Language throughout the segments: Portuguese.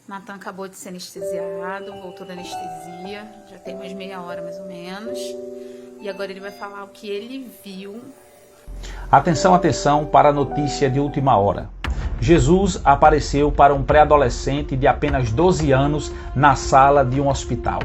Nathan acabou de ser anestesiado, voltou da anestesia, já tem mais meia hora mais ou menos. E agora ele vai falar o que ele viu. Atenção, atenção para a notícia de última hora. Jesus apareceu para um pré-adolescente de apenas 12 anos na sala de um hospital.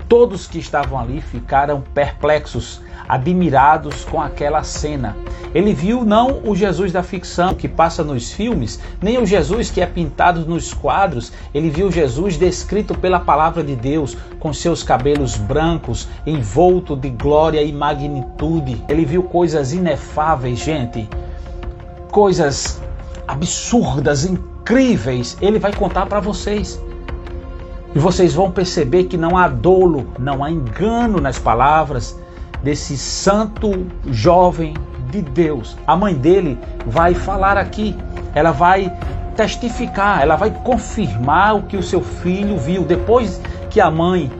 Todos que estavam ali ficaram perplexos, admirados com aquela cena. Ele viu não o Jesus da ficção que passa nos filmes, nem o Jesus que é pintado nos quadros. Ele viu Jesus descrito pela palavra de Deus, com seus cabelos brancos, envolto de glória e magnitude. Ele viu coisas inefáveis, gente. Coisas absurdas, incríveis. Ele vai contar para vocês. E vocês vão perceber que não há dolo, não há engano nas palavras desse santo jovem de Deus. A mãe dele vai falar aqui, ela vai testificar, ela vai confirmar o que o seu filho viu. Depois que a mãe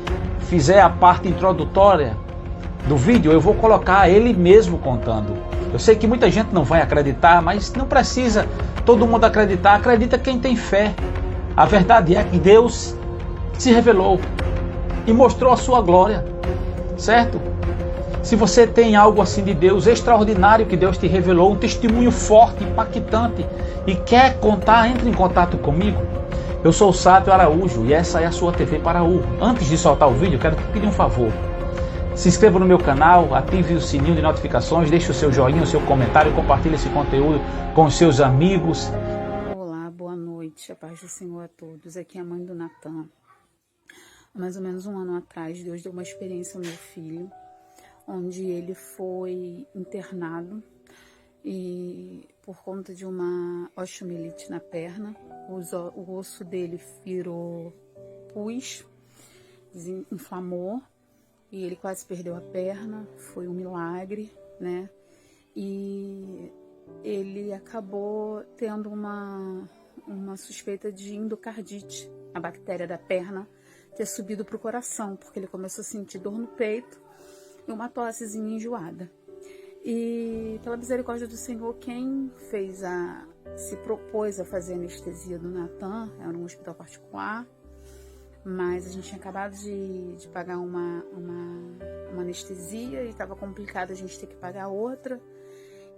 fizer a parte introdutória do vídeo, eu vou colocar ele mesmo contando. Eu sei que muita gente não vai acreditar, mas não precisa todo mundo acreditar. Acredita quem tem fé. A verdade é que Deus se revelou e mostrou a sua glória, certo? Se você tem algo assim de Deus, extraordinário que Deus te revelou, um testemunho forte, impactante e quer contar, entre em contato comigo. Eu sou o Sátio Araújo e essa é a sua TV Paraú. Antes de soltar o vídeo, quero te pedir um favor. Se inscreva no meu canal, ative o sininho de notificações, deixe o seu joinha, o seu comentário, compartilhe esse conteúdo com os seus amigos. Olá, boa noite, a paz do Senhor a todos. Aqui é a mãe do Nathan. Há mais ou menos um ano atrás, Deus deu uma experiência ao meu filho, onde ele foi internado e por conta de uma osteomielite na perna, o osso dele virou pus, inflamou e ele quase perdeu a perna. Foi um milagre, né? E ele acabou tendo uma suspeita de endocardite, a bactéria da perna ter subido para o coração, porque ele começou a sentir dor no peito e uma tossezinha enjoada. E pela misericórdia do Senhor, quem se propôs a fazer a anestesia do Nathan era um hospital particular, mas a gente tinha acabado de pagar uma anestesia e estava complicado a gente ter que pagar outra.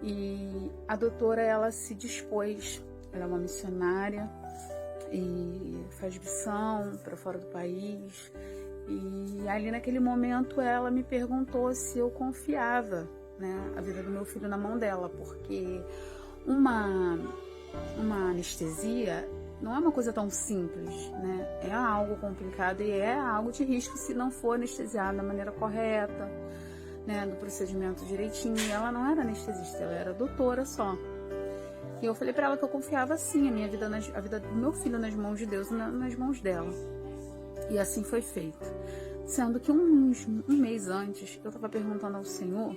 E a doutora, ela se dispôs, ela é uma missionária e faz missão para fora do país. E ali naquele momento ela me perguntou se eu confiava, né, a vida do meu filho na mão dela, porque uma anestesia não é uma coisa tão simples, né? É algo complicado e é algo de risco se não for anestesiado da maneira correta, né, do procedimento direitinho. E ela não era anestesista, ela era doutora só. E eu falei para ela que eu confiava sim a vida do meu filho nas mãos de Deus e nas mãos dela. E assim foi feito. Sendo que um mês antes, eu estava perguntando ao Senhor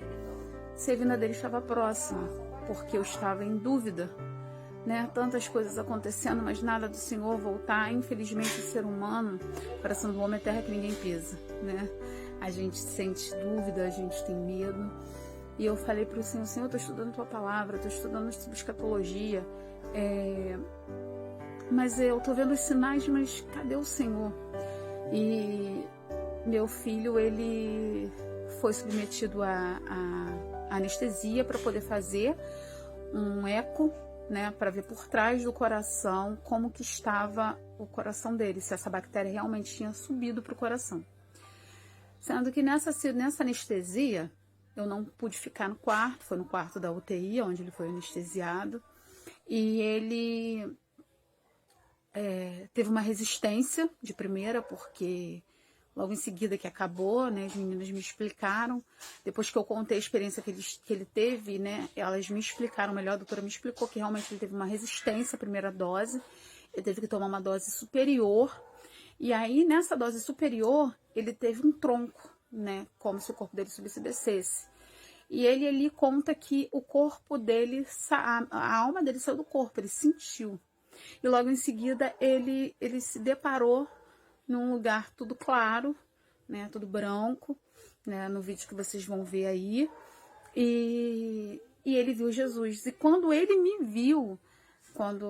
se a vinda dele estava próxima, porque eu estava em dúvida, né? Tantas coisas acontecendo, mas nada do Senhor voltar. Infelizmente, o ser humano, coração do homem é terra que ninguém pisa, né? A gente sente dúvida, a gente tem medo. E eu falei para o Senhor, Senhor, eu estou estudando Tua Palavra, estou estudando sobre escatologia, mas eu estou vendo os sinais, mas cadê o Senhor? E meu filho, ele foi submetido a anestesia para poder fazer um eco, né, para ver por trás do coração como que estava o coração dele, se essa bactéria realmente tinha subido para o coração. Sendo que nessa anestesia, eu não pude ficar no quarto, foi no quarto da UTI, onde ele foi anestesiado, e ele teve uma resistência de primeira, porque logo em seguida que acabou, né, as meninas me explicaram, depois que eu contei a experiência que ele teve, né, elas me explicaram melhor, a doutora me explicou que realmente ele teve uma resistência à primeira dose, ele teve que tomar uma dose superior, e aí nessa dose superior ele teve um tronco, né, como se o corpo dele subisse e descesse. E ele ali conta que o corpo dele, a alma dele saiu do corpo, ele sentiu. E logo em seguida ele se deparou num lugar tudo claro, né, tudo branco, né, no vídeo que vocês vão ver aí. E ele viu Jesus. E quando ele me viu,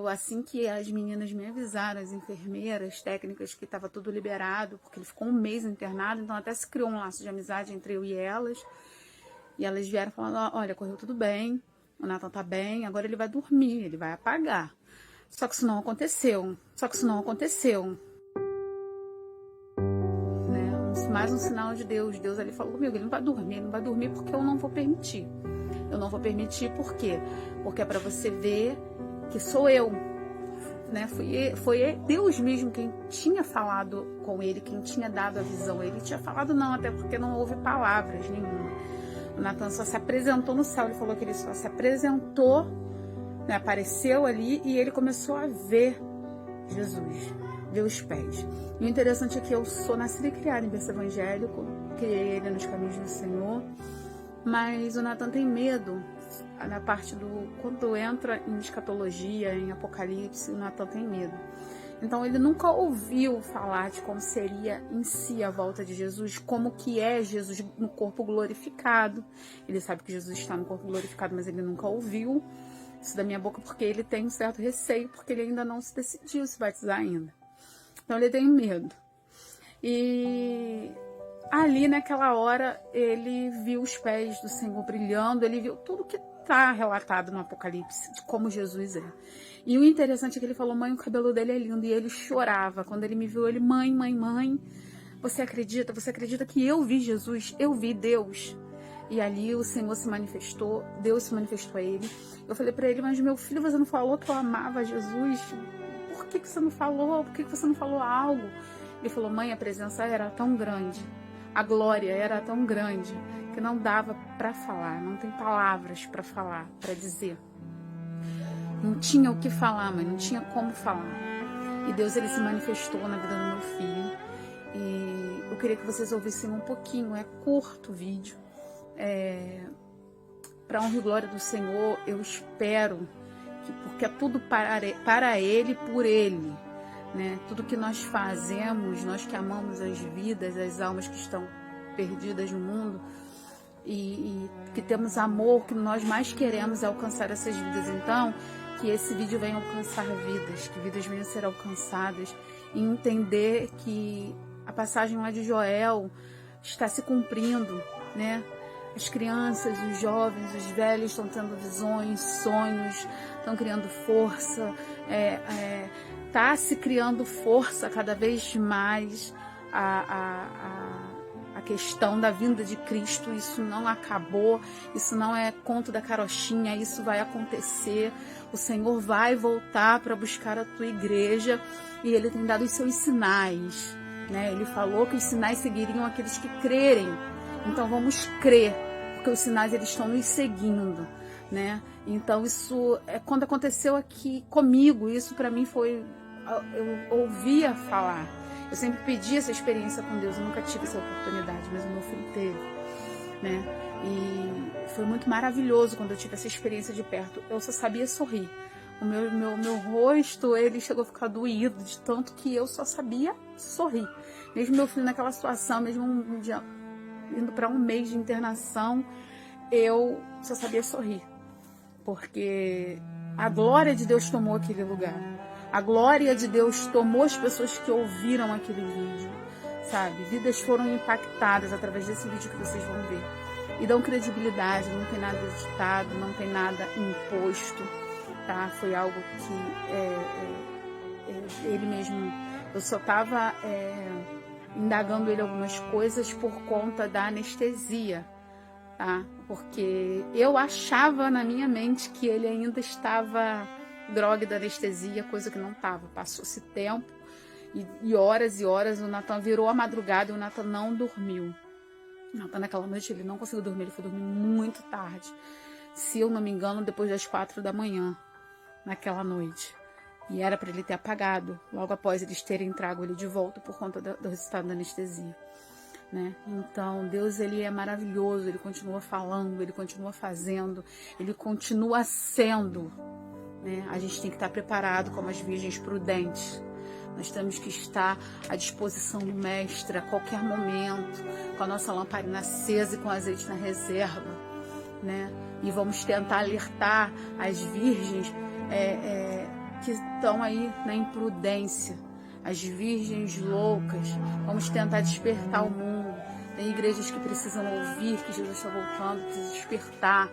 assim que as meninas me avisaram, as enfermeiras, técnicas, que estava tudo liberado, porque ele ficou um mês internado, então até se criou um laço de amizade entre eu e elas vieram falando, olha, correu tudo bem, o Nathan tá bem, agora ele vai dormir, ele vai apagar. Só que isso não aconteceu, né? Mais um sinal de Deus. Deus ali falou comigo, ele não vai dormir porque eu não vou permitir. Eu não vou permitir por quê? Porque é para você ver que sou eu, né? Foi Deus mesmo quem tinha falado com ele, quem tinha dado a visão. Ele tinha falado não, até porque não houve palavras nenhuma. O Nathan só se apresentou no céu, ele falou que ele só se apresentou, né? Apareceu ali e ele começou a ver Jesus, ver os pés. E o interessante é que eu sou nascida e criada em berço evangélico, criei ele nos caminhos do Senhor, mas o Nathan tem medo. Na parte quando entra em escatologia, em Apocalipse, o Nathan tem medo. Então ele nunca ouviu falar de como seria em si a volta de Jesus, como que é Jesus no corpo glorificado. Ele sabe que Jesus está no corpo glorificado, mas ele nunca ouviu isso da minha boca, porque ele tem um certo receio, porque ele ainda não se decidiu se batizar ainda. Então ele tem medo. E ali naquela hora ele viu os pés do Senhor brilhando, ele viu tudo que está relatado no Apocalipse, de como Jesus é. E o interessante é que ele falou, mãe, o cabelo dele é lindo, e ele chorava. Quando ele me viu, ele, mãe, você acredita que eu vi Jesus, eu vi Deus? E ali o Senhor se manifestou, Deus se manifestou a ele. Eu falei para ele, mas meu filho, você não falou que eu amava Jesus? Por que você não falou? Por que você não falou algo? Ele falou, mãe, a presença era tão grande, a glória era tão grande, que não dava para falar, não tem palavras para falar, para dizer. Não tinha o que falar, mãe, não tinha como falar. E Deus, ele se manifestou na vida do meu filho. E eu queria que vocês ouvissem um pouquinho, é curto o vídeo. Para honra e glória do Senhor, eu espero que, porque é tudo para Ele, por Ele, né? Tudo que nós fazemos, nós que amamos as vidas, as almas que estão perdidas no mundo, e que temos amor, que nós mais queremos é alcançar essas vidas. Então, que esse vídeo venha alcançar vidas, que vidas venham a ser alcançadas, e entender que a passagem lá de Joel está se cumprindo, né? As crianças, os jovens, os velhos estão tendo visões, sonhos, estão criando força, está se criando força cada vez mais a questão da vinda de Cristo. Isso não acabou, isso não é conto da carochinha, isso vai acontecer. O Senhor vai voltar para buscar a tua igreja e Ele tem dado os seus sinais, né? Ele falou que os sinais seguiriam aqueles que crerem. Então vamos crer, porque os sinais eles estão nos seguindo, né? Então isso quando aconteceu aqui comigo, isso para mim foi, eu ouvia falar. Eu sempre pedi essa experiência com Deus, eu nunca tive essa oportunidade, mas o meu filho teve, né? E foi muito maravilhoso quando eu tive essa experiência de perto. Eu só sabia sorrir. O meu rosto, ele chegou a ficar doído de tanto que eu só sabia sorrir. Mesmo meu filho naquela situação, mesmo um dia indo para um mês de internação, eu só sabia sorrir, porque a glória de Deus tomou aquele lugar, a glória de Deus tomou as pessoas que ouviram aquele vídeo, sabe? Vidas foram impactadas através desse vídeo que vocês vão ver, e dão credibilidade, não tem nada editado, não tem nada imposto, tá? Foi algo que ele mesmo, eu só estava indagando ele algumas coisas por conta da anestesia, tá? Porque eu achava na minha mente que ele ainda estava grogue da anestesia, coisa que não estava. Passou-se tempo e horas, o Nathan virou a madrugada e o Nathan não dormiu. O Nathan naquela noite ele não conseguiu dormir, ele foi dormir muito tarde. Se eu não me engano, depois das 4 da manhã, naquela noite. E era para ele ter apagado, logo após eles terem trago ele de volta por conta do resultado da anestesia, né? Então, Deus, ele é maravilhoso, ele continua falando, ele continua fazendo, ele continua sendo, né? A gente tem que estar preparado como as virgens prudentes. Nós temos que estar à disposição do Mestre a qualquer momento, com a nossa lamparina acesa e com azeite na reserva, né? E vamos tentar alertar as virgens que estão aí na imprudência, as virgens loucas. Vamos tentar despertar o mundo. Tem igrejas que precisam ouvir que Jesus está voltando, precisa despertar.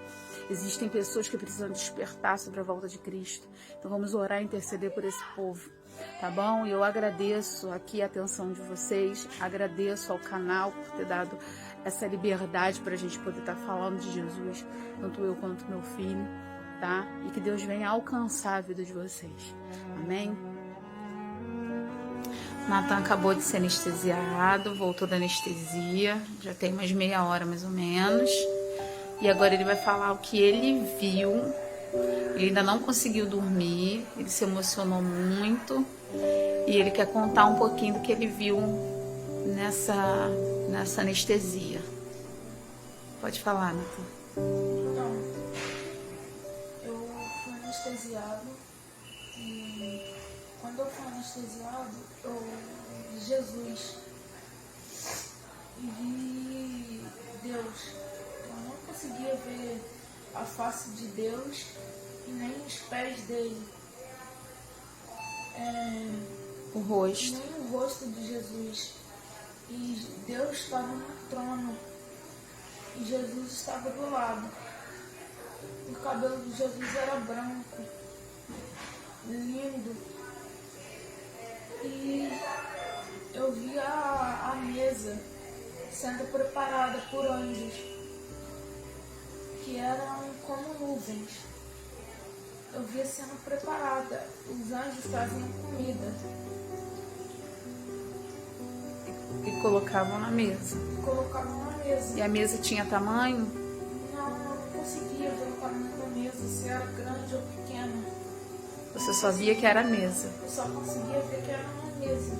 Existem pessoas que precisam despertar sobre a volta de Cristo. Então vamos orar e interceder por esse povo, tá bom? E eu agradeço aqui a atenção de vocês, agradeço ao canal por ter dado essa liberdade para a gente poder estar falando de Jesus, tanto eu quanto meu filho, tá? E que Deus venha alcançar a vida de vocês, amém? Natan acabou de ser anestesiado, voltou da anestesia, já tem umas meia hora mais ou menos. E agora ele vai falar o que ele viu. Ele ainda não conseguiu dormir, ele se emocionou muito. E ele quer contar um pouquinho do que ele viu nessa anestesia. Pode falar, Natan. Então, eu fui anestesiado e quando eu fui anestesiado, eu vi Jesus e vi Deus. Eu não conseguia ver a face de Deus e nem os pés dele. O rosto. Nem o rosto de Jesus. E Deus estava no trono. E Jesus estava do lado. O cabelo de Jesus era branco, lindo. E eu vi a mesa sendo preparada por anjos, que eram como nuvens. Eu vi sendo preparada. Os anjos traziam comida. E colocavam na mesa. Colocavam na mesa. E a mesa tinha tamanho? Não, eu não conseguia ver o tamanho da mesa, se era grande ou pequena. Você só via que era a mesa. Eu só conseguia ver que era uma mesa.